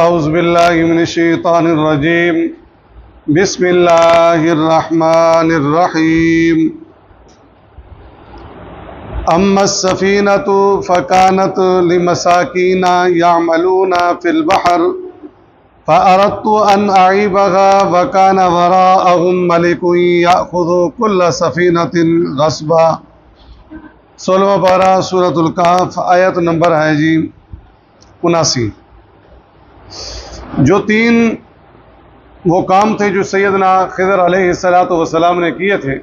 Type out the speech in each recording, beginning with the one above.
اعوذ باللہ من الشیطان الرجیم بسم اللہ الرحمن الرحیم اما السفینۃ فکانت لمساکین یعملون فی البحر فأردت ان اعیبها وکان وراءهم ملک یأخذ کل سفینۃ غصبا۔ 16واں پارہ سورۃ الکہف، آیت نمبر ہے 79۔ جو تین وہ کام تھے جو سیدنا خضر علیہ السلام نے کیے تھے،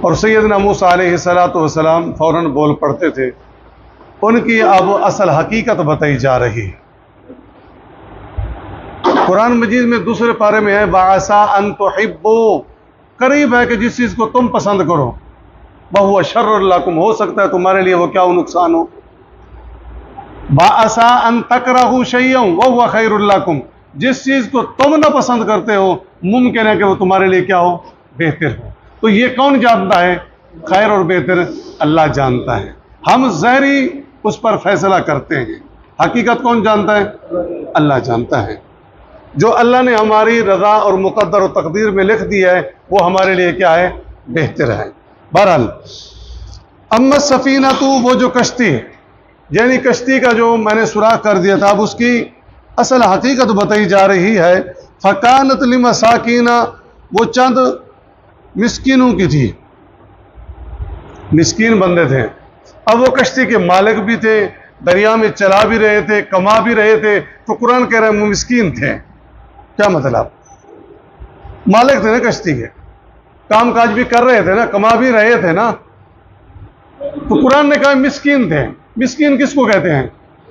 اور سیدنا موسیٰ علیہ السلام فوراً بول پڑتے تھے، ان کی اب اصل حقیقت بتائی جا رہی ہے۔ قرآن مجید میں دوسرے پارے میں ہے وَعَسَىٰ أَن تُحِبُّوا، قریب ہے کہ جس چیز کو تم پسند کرو، وَهُوَ شَرٌّ لَكُمْ، ہو سکتا ہے تمہارے لیے وہ کیا نقصان ہو۔ وَعَسَىٰ أَن تَكْرَهُوا شَيْئًا وَهُوَ خَيْرٌ لَكُمْ، جس چیز کو تم نہ پسند کرتے ہو ممکن ہے کہ وہ تمہارے لیے کیا ہو، بہتر ہو۔ تو یہ کون جانتا ہے خیر اور بہتر؟ اللہ جانتا ہے۔ ہم ظاہری اس پر فیصلہ کرتے ہیں، حقیقت کون جانتا ہے؟ اللہ جانتا ہے۔ جو اللہ نے ہماری رضا اور مقدر و تقدیر میں لکھ دیا ہے وہ ہمارے لیے کیا ہے؟ بہتر ہے۔ بہرحال اما السفینۃ، وہ جو کشتی، یعنی کشتی کا جو میں نے سوراخ کر دیا تھا، اب اس کی اصل حقیقت بتائی جا رہی ہے۔ فکانت لمساکین، وہ چند مسکینوں کی تھی، مسکین بندے تھے۔ اب وہ کشتی کے مالک بھی تھے، دریا میں چلا بھی رہے تھے، کما بھی رہے تھے، تو قرآن کہہ رہے ہیں وہ مسکین تھے۔ کیا مطلب؟ مالک تھے نا کشتی کے، کام کاج بھی کر رہے تھے نا، کما بھی رہے تھے نا، تو قرآن نے کہا مسکین تھے۔ مسکین کس کو کہتے ہیں؟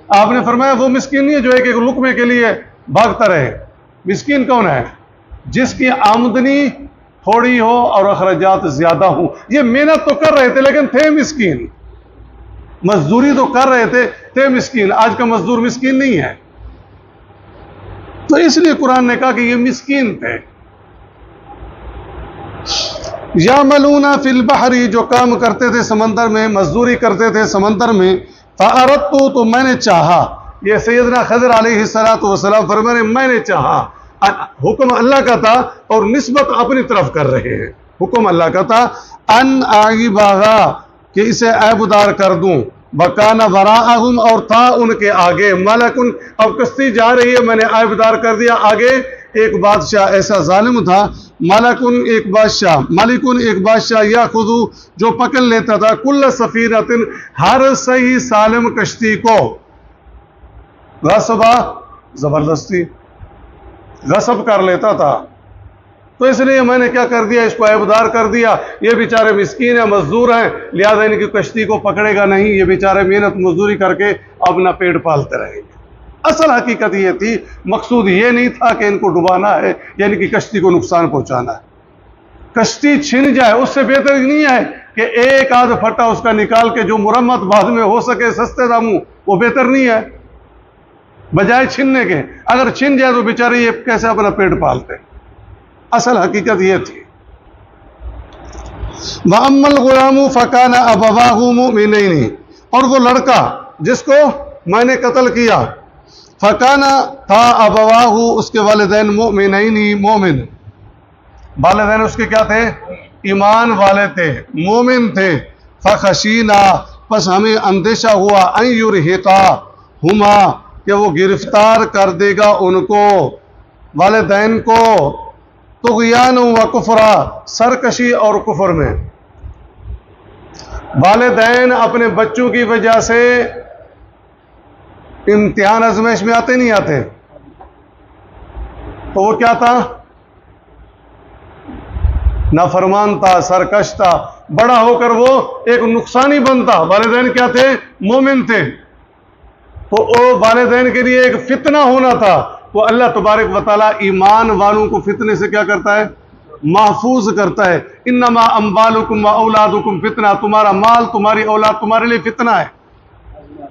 آپ نے فرمایا وہ مسکین نہیں ہے جو ایک ایک لقمے کے لیے بھاگتا رہے۔ مسکین کون ہے؟ جس کی آمدنی تھوڑی ہو اور اخراجات زیادہ ہوں۔ یہ محنت تو کر رہے تھے لیکن تھے مسکین، مزدوری تو کر رہے تھے مسکین۔ آج کا مزدور مسکین نہیں ہے، تو اس لیے قرآن نے کہا کہ یہ مسکین تھے۔ یعملون فی البحر، جو کام کرتے تھے سمندر میں، مزدوری کرتے تھے سمندر میں۔ فأردت، تو میں نے چاہا، یہ سیدنا خضر علیہ السلام فرمانے میں نے چاہا، حکم اللہ کا تھا اور نسبت اپنی طرف کر رہے ہیں۔ حکم اللہ کا تھا ان اعیبھا، کہ اسے عیبدار کر دوں، وکان وراءہم، اور تھا ان کے آگے ملکن، اب کشتی جا رہی ہے، میں نے عیبدار کر دیا، آگے ایک بادشاہ ایسا ظالم تھا، ملکن ایک بادشاہ، ملکن ایک بادشاہ، یاخذ جو پکڑ لیتا تھا، کل سفینۃ، ہر صحیح سالم کشتی کو، غصبا، زبردستی غصب کر لیتا تھا۔ تو اس لیے میں نے کیا کر دیا، اس کو عیبدار کر دیا۔ یہ بیچارے مسکین ہیں، مزدور ہیں، لہذا ان کی کشتی کو پکڑے گا نہیں، یہ بیچارے محنت مزدوری کر کے اپنا پیٹ پالتے رہیں گے۔ اصل حقیقت یہ تھی، مقصود یہ نہیں تھا کہ ان کو ڈبانا ہے، یعنی کہ کشتی کو نقصان پہنچانا ہے۔ کشتی چھن جائے اس سے بہتر نہیں ہے کہ ایک آدھ پھٹا اس کا نکال کے جو مرمت بعد میں ہو سکے سستے داموں، وہ بہتر نہیں ہے بجائے چھننے کے۔ اگر چھن جائے تو بیچارے یہ کیسے اپنا پیٹ پالتے۔ اصل حقیقت یہ تھی۔ وَأَمَّا الْغُلَامُ فَكَانَ أَبَوَاهُ مُؤْمِنَيْنِ، اور وہ لڑکا جس کو میں نے قتل کیا، فَكَانَ تھا أَبَوَاهُ، اس کے والدین، مُؤْمِنَيْنِ، مومن، والدین اس کے کیا تھے؟ ایمان والے تھے، مومن تھے۔ فَخَشِينَا، پس ہمیں اندیشہ ہوا، أَن يُرْهِقَاهُمَا، کہ وہ گرفتار کر دے گا ان کو، والدین کو، طغیان و کفرا، سرکشی اور کفر میں۔ والدین اپنے بچوں کی وجہ سے امتحان آزمائش میں آتے نہیں آتے، تو وہ کیا تھا؟ نافرمان تھا، سرکش تھا، بڑا ہو کر وہ ایک نقصانی بنتا۔ والدین کیا تھے؟ مومن تھے، تو وہ والدین کے لیے ایک فتنہ ہونا تھا۔ تو اللہ تبارک و تعالیٰ ایمان والوں کو فتنے سے کیا کرتا ہے؟ محفوظ کرتا ہے۔ انما اموالکم و اولادکم فتنہ، تمہارا مال، تمہاری اولاد تمہارے لیے فتنہ ہے۔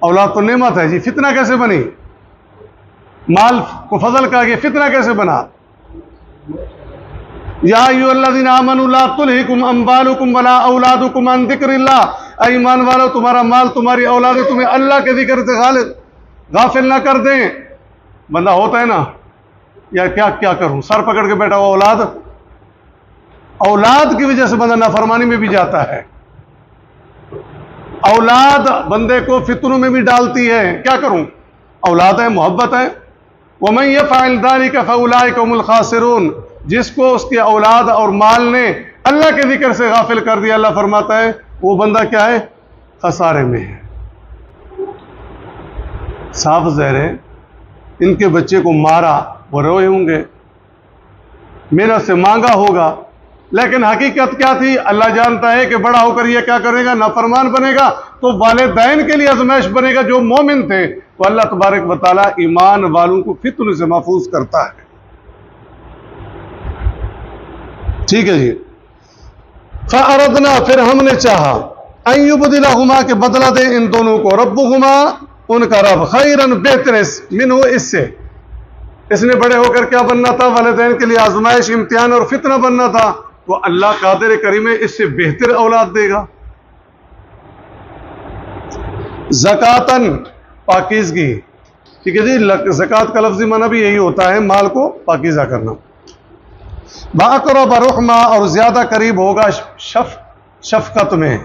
اولاد تو نعمت ہے جی، فتنہ کیسے بنی؟ مال کو فضل کہا گیا، فتنہ کیسے بنا؟ یا ایھا الذین آمنوا لا تلھکم اموالکم ولا اولادکم عن ذکر اللہ، اے ایمان والو، تمہارا مال، تمہاری اولادیں تمہیں اللہ کے ذکر سے غافل نہ کر دیں۔ بندہ ہوتا ہے نا، یا کیا کروں، سر پکڑ کے بیٹھا ہوا اولاد کی وجہ سے بندہ نافرمانی میں بھی جاتا ہے، اولاد بندے کو فتنوں میں بھی ڈالتی ہے، کیا کروں، اولاد ہے، محبت ہے۔ وَمَن يَفْعَلْ ذَلِكَ فَأُولَٰئِكَ هُمُ الْخَاسِرُونَ، جس کو اس کی اولاد اور مال نے اللہ کے ذکر سے غافل کر دیا، اللہ فرماتا ہے وہ بندہ کیا ہے، خسارے میں ہے۔ صاف ظاہر ہے ان کے بچے کو مارا، وہ روئے ہوں گے، محنت سے مانگا ہوگا، لیکن حقیقت کیا تھی اللہ جانتا ہے کہ بڑا ہو کر یہ کیا کرے گا، نافرمان بنے گا، تو والدین کے لیے آزمائش بنے گا۔ جو مومن تھے تو اللہ تبارک و تعالیٰ ایمان والوں کو فتنوں سے محفوظ کرتا ہے۔ ٹھیک ہے جی، فَأَرَدْنَا، پھر ہم نے چاہا، أَن يُبْدِلَهُمَا، کہ بدلہ دے ان دونوں کو، رَبُّهُمَا، ان کا رب، خیرن، بہتر منہ، اس سے، اس نے بڑے ہو کر کیا بننا تھا، والدین کے لیے آزمائش، امتحان اور فتنہ بننا تھا، تو اللہ قادر کریم ہے اس سے بہتر اولاد دے گا۔ زکاتن، پاکیزگی، ٹھیک ہے جی، زکات کا لفظی معنی بھی یہی ہوتا ہے، مال کو پاکیزہ کرنا۔ وَأَقْرَبَ رُحْمًا، اور زیادہ قریب ہوگا شفقت میں،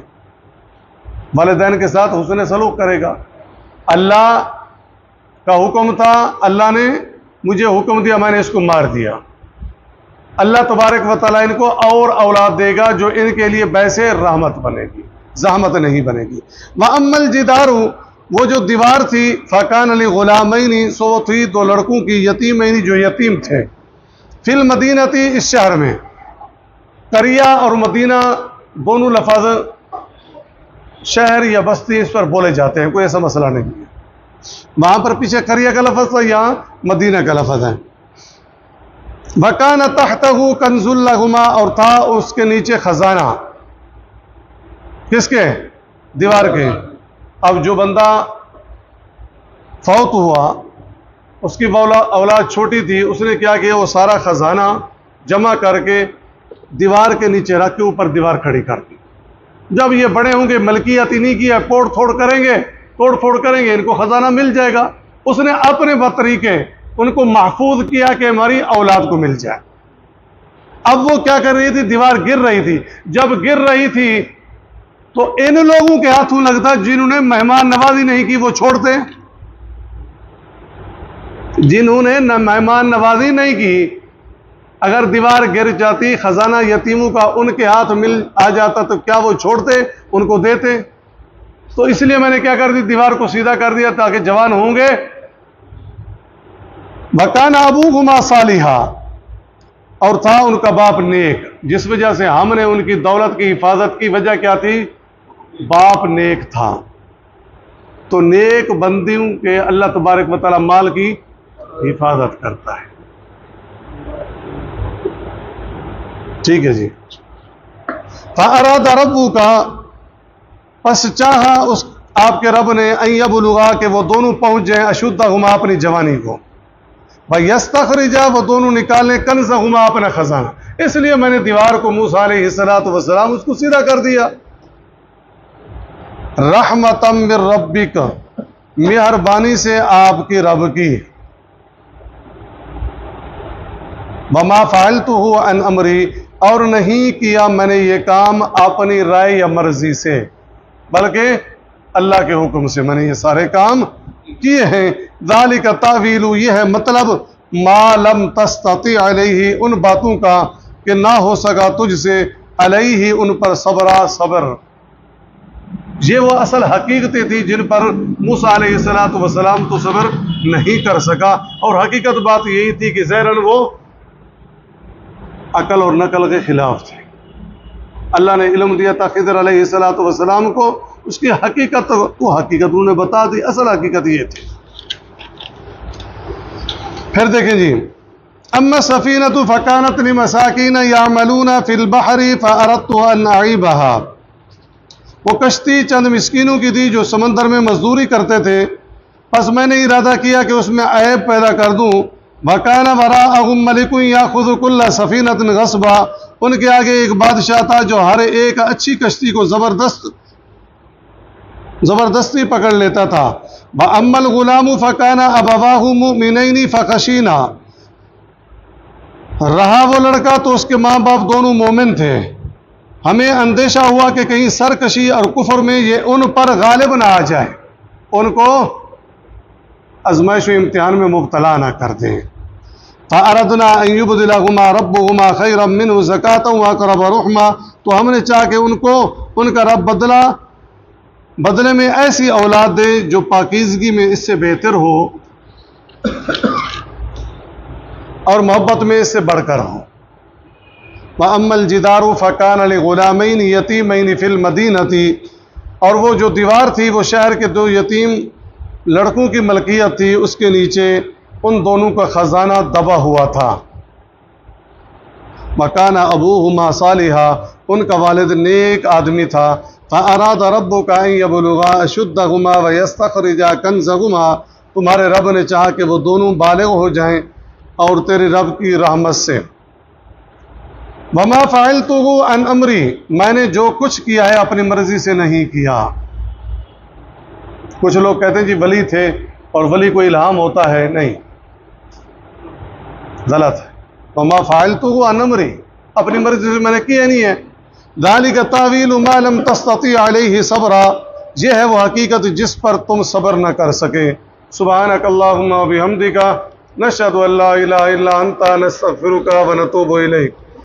والدین کے ساتھ حسن سلوک کرے گا۔ اللہ کا حکم تھا، اللہ نے مجھے حکم دیا، میں نے اس کو مار دیا، اللہ تبارک و تعالیٰ ان کو اور اولاد دے گا جو ان کے لیے باعث رحمت بنے گی، زحمت نہیں بنے گی۔ وَأَمَّا الْجِدَارُ، وہ جو دیوار تھی، فَكَانَ لِغُلَامَيْنِ، سو وہ تھی دو لڑکوں کی، یتیمین، جو یتیم تھے، فی المدینہ، اس شہر میں۔ قریہ اور مدینہ دونوں لفظ شہر یا بستی اس پر بولے جاتے ہیں، کوئی ایسا مسئلہ نہیں ہے، وہاں پر پیچھے قریہ کا لفظ تھا، یہاں مدینہ کا لفظ ہے۔ وَكَانَ تَحْتَهُ كَنْزٌ لَهُمَا، اور تھا اس کے نیچے خزانہ، کس کے، دیوار کے۔ اب جو بندہ فوت ہوا، اس کی اولاد چھوٹی تھی، اس نے کیا کیا، وہ سارا خزانہ جمع کر کے دیوار کے نیچے رکھ کے اوپر دیوار کھڑی کر دی۔ جب یہ بڑے ہوں گے، ملکیت انہی کی ہے، توڑ پھوڑ کریں گے، ان کو خزانہ مل جائے گا۔ اس نے اپنے طریقے ان کو محفوظ کیا کہ ہماری اولاد کو مل جائے۔ اب وہ کیا کر رہی تھی، دیوار گر رہی تھی، جب گر رہی تھی تو ان لوگوں کے ہاتھوں لگتا جنہوں نے مہمان نوازی نہیں کی، وہ چھوڑتے، جنہوں نے مہمان نوازی نہیں کی، اگر دیوار گر جاتی، خزانہ یتیموں کا ان کے ہاتھ آ جاتا تو کیا وہ چھوڑتے، ان کو دیتے؟ تو اس لیے میں نے کیا کر دی، دیوار کو سیدھا کر دیا تاکہ جوان ہوں گے۔ وَكَانَ أَبُوهُمَا صَالِحًا، اور تھا ان کا باپ نیک، جس وجہ سے ہم نے ان کی دولت کی حفاظت کی، وجہ کیا تھی، باپ نیک تھا۔ تو نیک بندیوں کے اللہ تبارک و تعالی مال کی حفاظت کرتا ہے۔ ٹھیک ہے جی، فَأَرَادَ رَبُّكَ، پس چاہا اس آپ کے رب نے، أَن يَبْلُغَا، کہ وہ دونوں پہنچ جائیں، أَشُدَّهُمَا، اپنی جوانی کو، وَيَسْتَخْرِجَا، وہ دونوں نکالیں، كَنْزَهُمَا، اپنا خزانہ۔ اس لیے میں نے دیوار کو موسیٰ علیہ السلام اس کو سیدھا کر دیا۔ رحمتم من ربک، مہربانی سے آپ کی رب کی۔ وما فعلتہ عن امری، اور نہیں کیا میں نے یہ کام اپنی رائے یا مرضی سے، بلکہ اللہ کے حکم سے میں نے یہ سارے کام کیے ہیں۔ ذالک تاویل، یہ ہے مطلب، ما لم تستطع علیہ، ان باتوں کا کہ نہ ہو سکا تجھ سے، علیہ، ان پر صبر۔ یہ وہ اصل حقیقتیں تھی جن پر موسیٰ علیہ السلام تو صبر نہیں کر سکا، اور حقیقت بات یہی تھی کہ ظاہراً وہ عقل اور نقل کے خلاف تھے۔ اللہ نے علم دیا تھا خضر علیہ السلام کو، اس کی حقیقت کو انہوں نے بتا دی، اصل حقیقت یہ تھی۔ پھر دیکھیں جی، اما سفینۃ فکانت لمساکین یعملون فی البحر فاردت ان اعیبها، وہ کشتی چند مسکینوں کی تھی جو سمندر میں مزدوری کرتے تھے، پس میں نے ارادہ کیا کہ اس میں عیب پیدا کر دوں۔ وَكَانَ وَرَاءَهُم مَلِكٌ يَأْخُذُ كُلَّ سَفِينَةٍ غَصْبًا، ان کے آگے ایک بادشاہ تھا جو ہر ایک اچھی کشتی کو زبردستی پکڑ لیتا تھا۔ وَأَمَّا الْغُلَامُ فَكَانَ أَبَوَاهُ مُؤْمِنَيْنِ فَخَشِينَا، رہا وہ لڑکا تو اس کے ماں باپ دونوں مومن تھے، ہمیں اندیشہ ہوا کہ کہیں سرکشی اور کفر میں یہ ان پر غالب نہ آ جائے، ان کو آزمائش و امتحان میں مبتلا نہ کر دیں۔ فَأَرَدْنَا أَن يُبْدِلَهُمَا رَبُّهُمَا خَيْرًا مِّنْهُ زَكَاةً وَأَقْرَبَ رُحْمًا، تو ہم نے چاہا کہ ان کا رب بدلے میں ایسی اولاد دے جو پاکیزگی میں اس سے بہتر ہو اور محبت میں اس سے بڑھ کر ہو۔ وَأَمَّا الْجِدَارُ فَكَانَ لِغُلَامَيْنِ يَتِيمَيْنِ فِي الْمَدِينَةِ، اور وہ جو دیوار تھی وہ شہر کے دو یتیم لڑکوں کی ملکیت تھی، اس کے نیچے ان دونوں کا خزانہ دبا ہوا تھا۔ وَكَانَ أَبُوهُمَا صَالِحًا، ان کا والد نیک آدمی تھا۔ فَأَرَادَ رَبُّكَ أَن يَبْلُغَا أَشُدَّهُمَا وَيَسْتَخْرِجَا كَنزَهُمَا، تمہارے رب نے چاہا کہ وہ دونوں بالغ ہو جائیں اور تیرے رب کی رحمت سے۔ وَمَا فَعَلْتُهُ عَنْ أَمْرِي، میں نے جو کچھ کیا ہے اپنی مرضی سے نہیں کیا۔ کچھ لوگ کہتے ہیں جی ولی تھے اور ولی کو الہام ہوتا ہے، نہیں، غلط ہے۔ وَمَا فَعَلْتُهُ عَنْ أَمْرِي، اپنی مرضی سے میں نے کیا نہیں ہے۔ ذَلِكَ تَأْوِيلُ مَا لَمْ تَسْتَطِعْ عَلَيْهِ صَبْرًا، یہ ہے وہ حقیقت جس پر تم صبر نہ کر سکے۔ سبحانک اللہم و بحمدک، نشہد ان لا الہ الا انت، نستغفرک و نتوب الیک۔